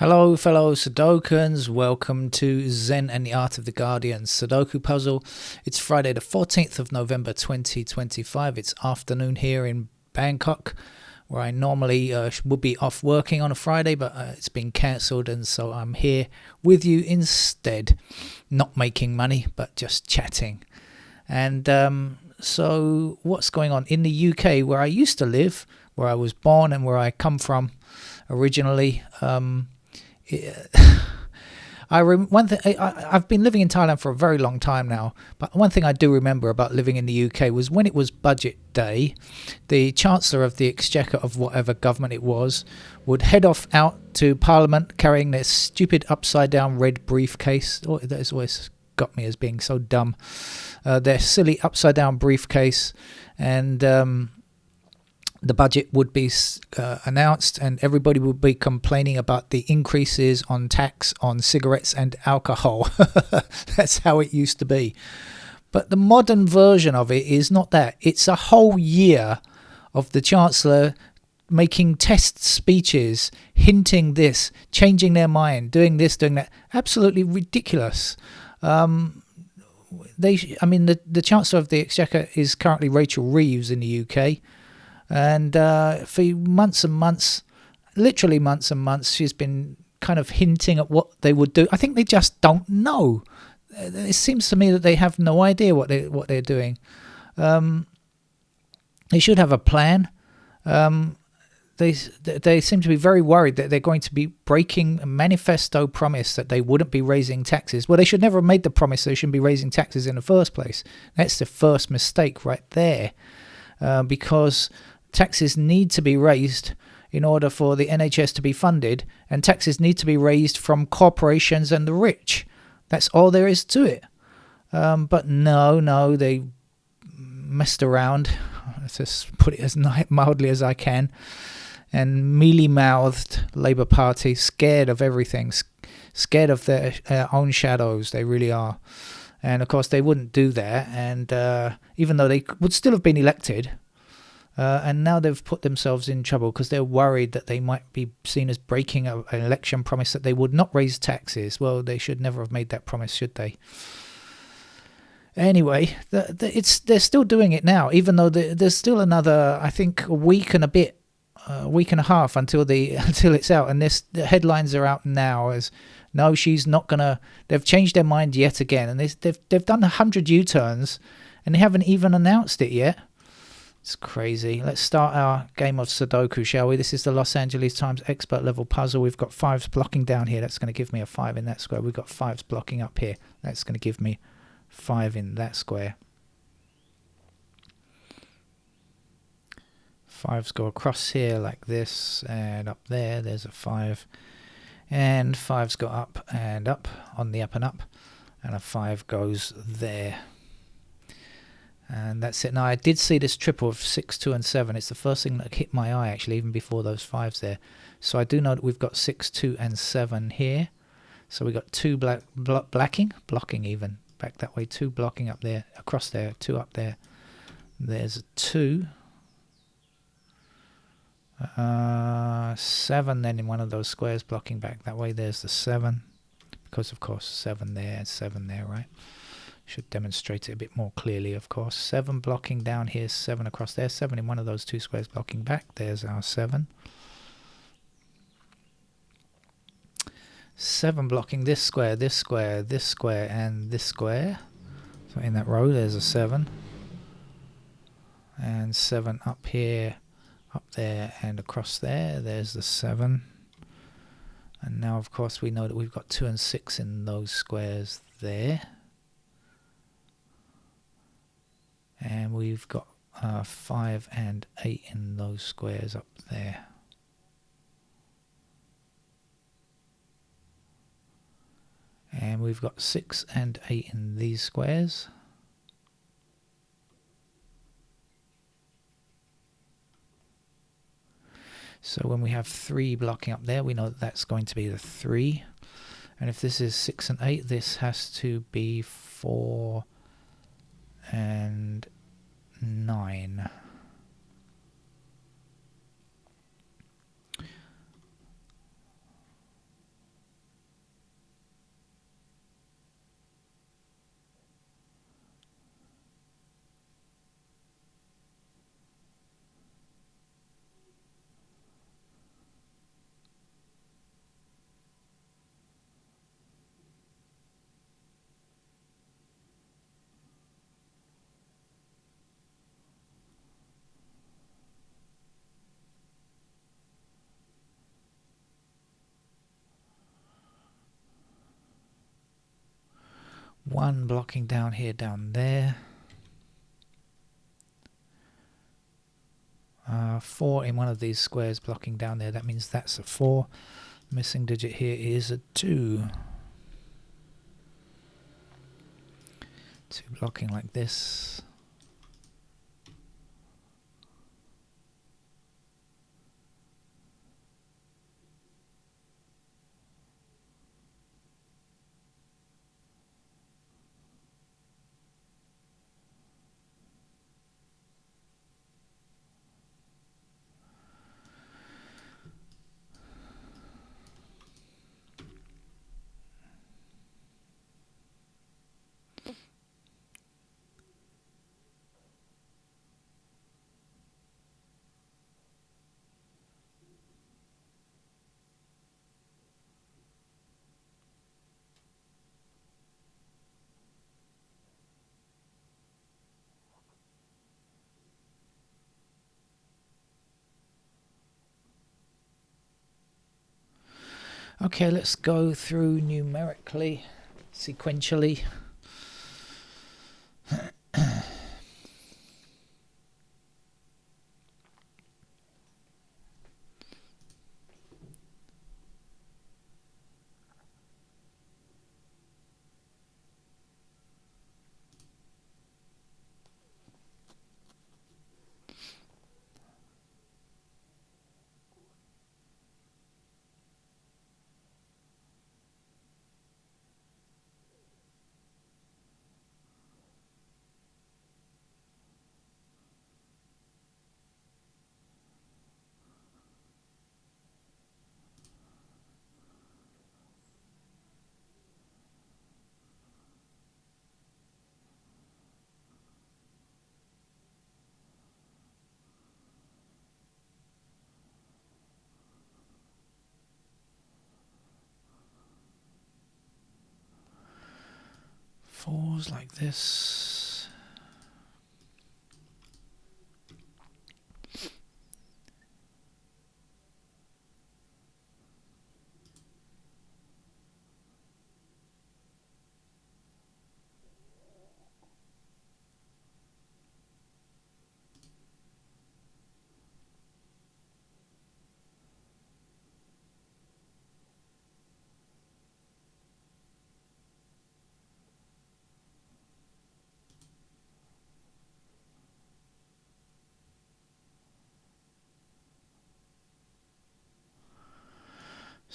Hello, fellow Sudokans. Welcome to Zen and the Art of the Guardian Sudoku puzzle. It's Friday the 14th of November 2025. It's afternoon here in Bangkok, where I normally would be off working on a Friday, but it's been cancelled, and so I'm here with you instead. Not making money, but just chatting. And so what's going on in the UK, where I used to live, where I was born and where I come from originally? I've been living in Thailand for a very long time now, but one thing I do remember about living in the UK was when it was budget day, the Chancellor of the Exchequer of whatever government it was would head off out to Parliament carrying this stupid upside down red briefcase. Oh, that has always got me as being so dumb. Their silly upside down briefcase, and the budget would be announced, and everybody would be complaining about the increases on tax on cigarettes and alcohol. That's how it used to be. But the modern version of it is not that. It's a whole year of the Chancellor making test speeches, hinting this, changing their mind, doing this, doing that. Absolutely ridiculous. The Chancellor of the Exchequer is currently Rachel Reeves in the UK. And for months and months, literally months and months, she's been kind of hinting at what they would do. I think they just don't know. It seems to me that they have no idea what they're doing. They should have a plan. They seem to be very worried that they're going to be breaking a manifesto promise that they wouldn't be raising taxes. Well, they should never have made the promise they shouldn't be raising taxes in the first place. That's the first mistake right there, because taxes need to be raised in order for the NHS to be funded, and taxes need to be raised from corporations and the rich. That's all there is to it. But no, they messed around. Let's just put it as mildly as I can. And mealy-mouthed Labour Party, scared of everything, scared of their own shadows. They really are. And of course, they wouldn't do that. And even though they would still have been elected, and now they've put themselves in trouble because they're worried that they might be seen as breaking an election promise that they would not raise taxes. Well, they should never have made that promise, should they? Anyway, they're still doing it now, even though there's still another, I think, a week and a half until it's out. And the headlines are out now as, no, she's not gonna. They've changed their mind yet again, and they've done 100 U-turns, and they haven't even announced it yet. It's crazy. Let's start our game of Sudoku, shall we? This is the Los Angeles Times expert level puzzle. We've got 5s blocking down here. That's going to give me a 5 in that square. We've got 5s blocking up here. That's going to give me 5 in that square. 5s go across here like this, and up there, there's a 5. And 5s go up and up on the up and up, and a 5 goes there. And that's it. Now, I did see this triple of 6, 2 and 7. It's the first thing that hit my eye, actually, even before those 5s there. So I do know that we've got 6, 2 and 7 here. So we've got 2 blocking even, back that way, 2 blocking up there, across there, 2 up there. There's a 2. 7 then in one of those squares blocking back that way. There's the 7, because of course 7 there and 7 there, right? Should demonstrate it a bit more clearly, of course. 7 blocking down here, 7 across there, 7 in one of those 2 squares blocking back. There's our 7. 7 blocking this square, this square, this square, and this square. So in that row there's a 7. And 7 up here, up there, and across there. There's the 7. And now, of course, we know that we've got 2 and 6 in those squares there. And we've got 5 and 8 in those squares up there. And we've got 6 and 8 in these squares. So when we have 3 blocking up there, we know that that's going to be the 3. And if this is 6 and 8, this has to be 4 and 9. 1 blocking down here, down there. 4 in one of these squares blocking down there. That means that's a 4. Missing digit here is a 2. 2 blocking like this. Okay, let's go through numerically, sequentially. Fours like this.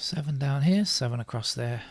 Seven down here, 7 across there.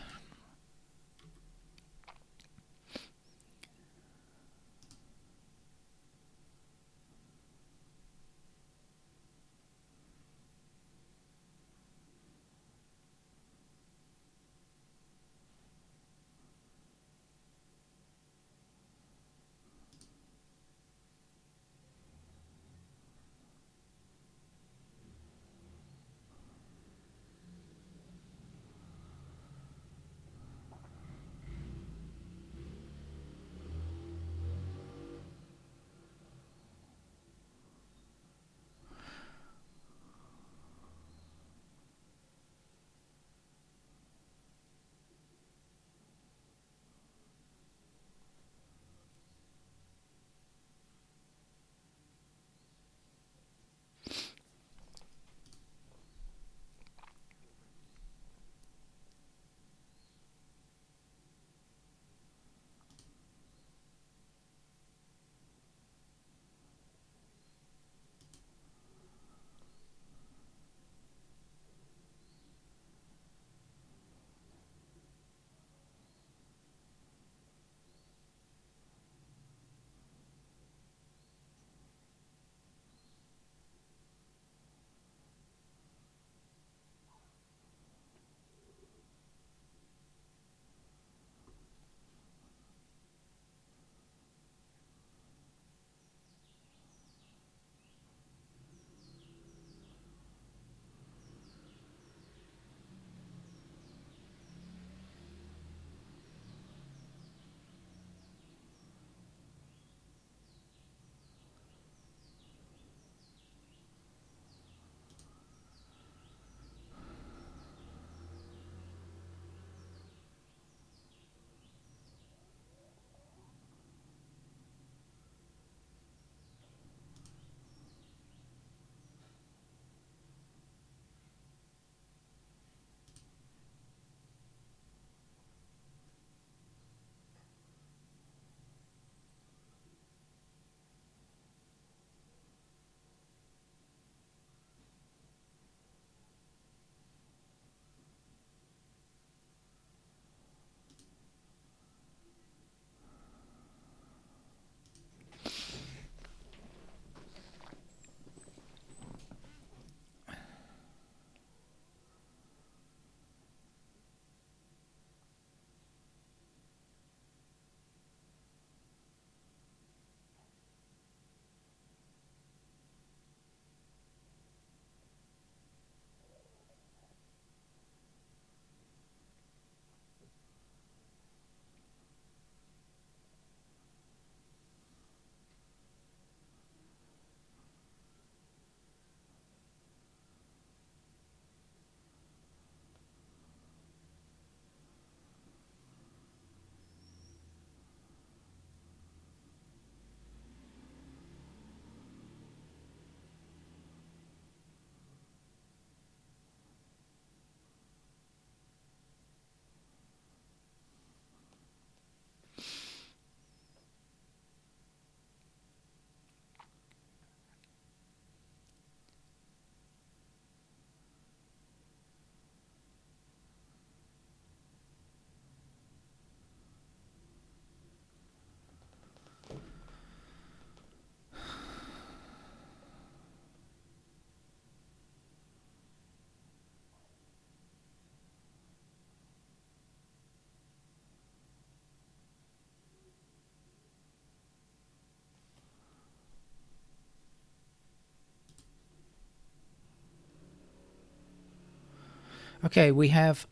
Okay, we have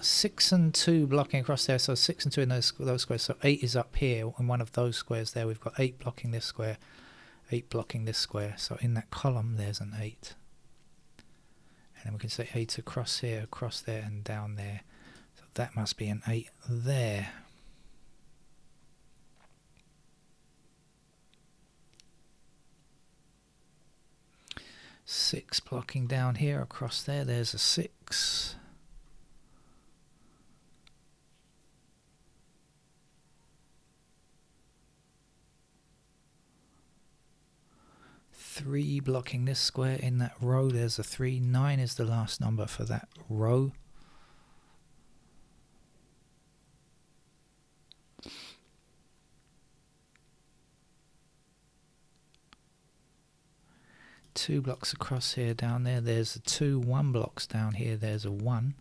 6 and 2 blocking across there, so 6 and 2 in those squares, so 8 is up here in one of those squares there. We've got 8 blocking this square, 8 blocking this square, so in that column there's an 8. And then we can say 8 across here, across there and down there, so that must be an 8 there. Six blocking down here across there, there's a 6. Three blocking this square in that row, there's a 3. 9 is the last number for that row. Two blocks across here, down there, there's a 2. 1 blocks down here, there's a 1.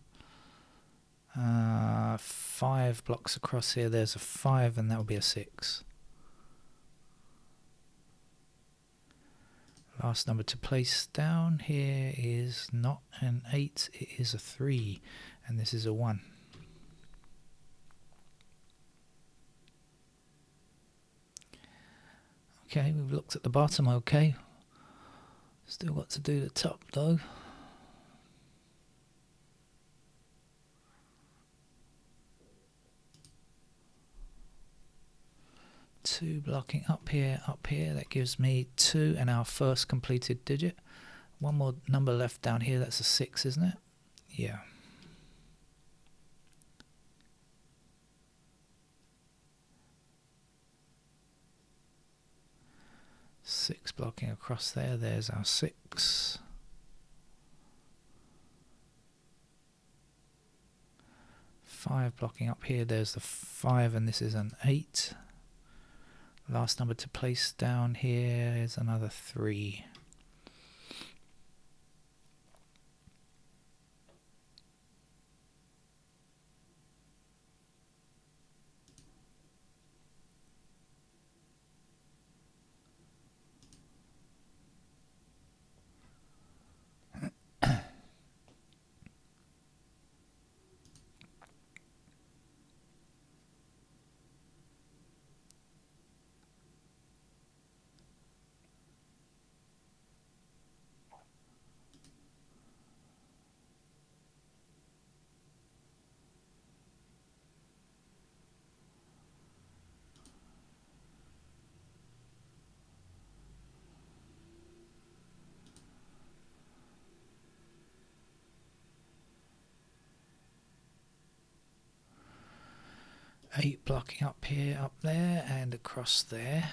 5 blocks across here, there's a 5, and that will be a 6. Last number to place down here is not an 8, it is a 3, and this is a 1. Okay, we've looked at the bottom, okay. Still got to do the top though. Two blocking up here, that gives me 2 and our first completed digit. One more number left down here, that's a 6, isn't it? Yeah. Six blocking across there, there's our 6. Five blocking up here, there's the 5, and this is an 8. Last number to place down here is another 3. Eight blocking up here, up there, and across there.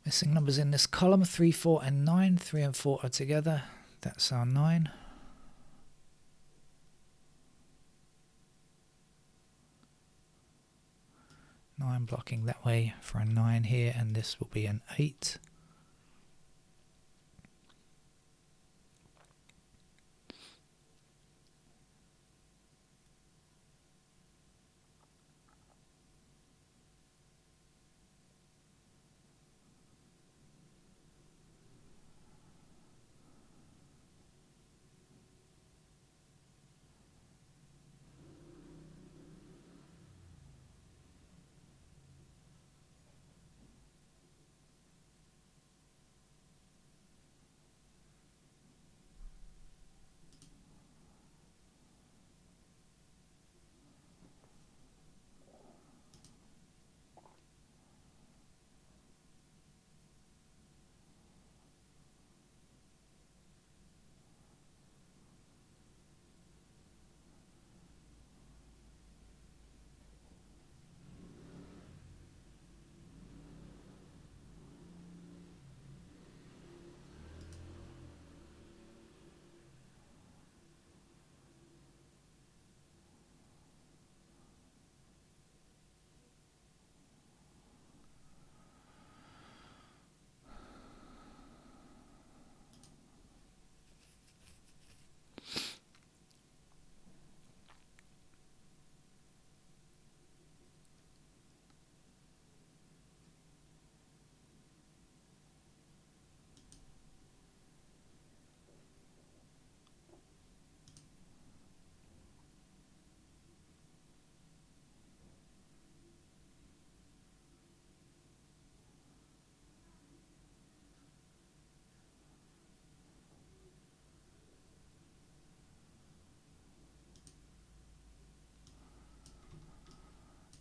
Missing numbers in this column, 3, 4 and 9. 3 and 4 are together, that's our 9. Nine blocking that way for a 9 here, and this will be an 8.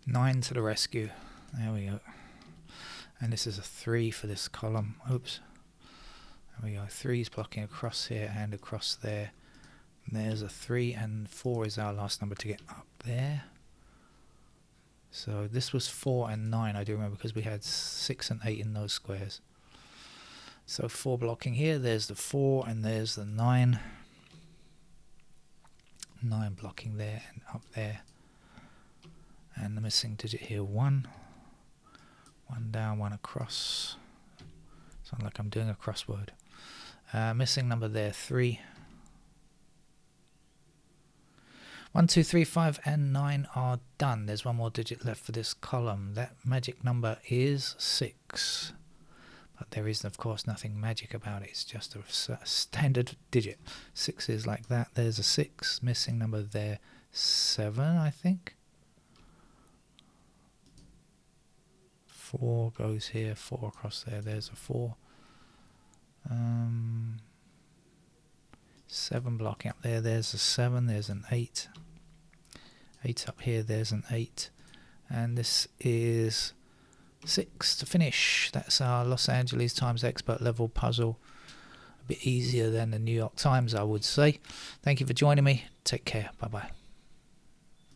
9 to the rescue. There we go. And this is a 3 for this column. Oops. There we go. 3 is blocking across here and across there. And there's a 3, and 4 is our last number to get up there. So this was 4 and 9, I do remember, because we had 6 and 8 in those squares. So 4 blocking here, there's the 4 and there's the 9. 9 blocking there and up there. And the missing digit here, 1. 1 down, 1 across. Sounds like I'm doing a crossword. Missing number there, 3. 1, 2, 3, 5 and 9 are done. There's one more digit left for this column. That magic number is 6. But there is, of course, nothing magic about it. It's just a standard digit. 6 is like that. There's a 6. Missing number there, 7, I think. 4 goes here, 4 across there. There's a 4. 7 blocking up there. There's a 7. There's an 8. 8 up here. There's an 8. And this is 6 to finish. That's our Los Angeles Times expert level puzzle. A bit easier than the New York Times, I would say. Thank you for joining me. Take care. Bye bye.